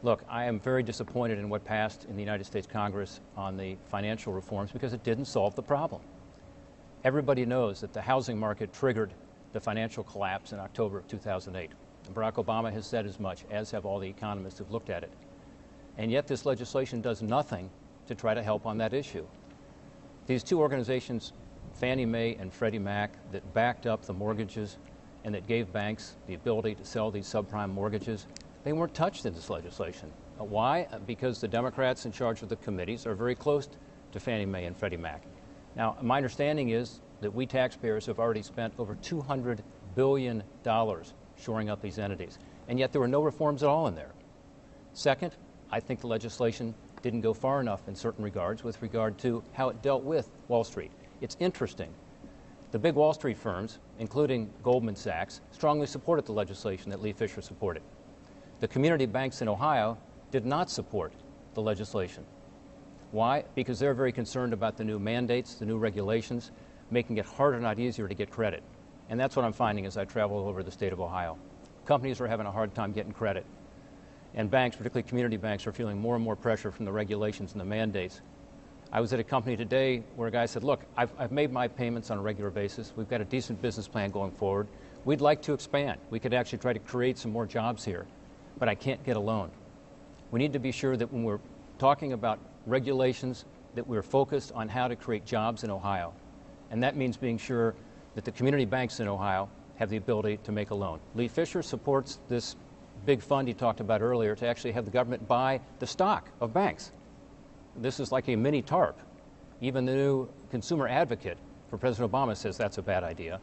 Look, I am very disappointed in what passed in the United States Congress on the financial reforms because it didn't solve the problem. Everybody knows that the housing market triggered the financial collapse in October of 2008. And Barack Obama has said as much, as have all the economists who've looked at it. And yet this legislation does nothing to try to help on that issue. These two organizations, Fannie Mae and Freddie Mac, that backed up the mortgages and that gave banks the ability to sell these subprime mortgages, they weren't touched in this legislation. Why? Because the Democrats in charge of the committees are very close to Fannie Mae and Freddie Mac. Now, my understanding is that we taxpayers have already spent over $200 billion shoring up these entities, and yet there were no reforms at all in there. Second, I think the legislation didn't go far enough in certain regards with regard to how it dealt with Wall Street. It's interesting. The big Wall Street firms, including Goldman Sachs, strongly supported the legislation that Lee Fisher supported. The community banks in Ohio did not support the legislation. Why? Because they're very concerned about the new mandates, the new regulations, making it harder, not easier, to get credit. And that's what I'm finding as I travel over the state of Ohio. Companies are having a hard time getting credit. And banks, particularly community banks, are feeling more and more pressure from the regulations and the mandates. I was at a company today where a guy said, look, I've made my payments on a regular basis. We've got a decent business plan going forward. We'd like to expand. We could actually try to create some more jobs here, but I can't get a loan. We need to be sure that when we're talking about regulations, that we're focused on how to create jobs in Ohio. And that means being sure that the community banks in Ohio have the ability to make a loan. Lee Fisher supports this big fund he talked about earlier to actually have the government buy the stock of banks. This is like a mini TARP. Even the new consumer advocate for President Obama says that's a bad idea.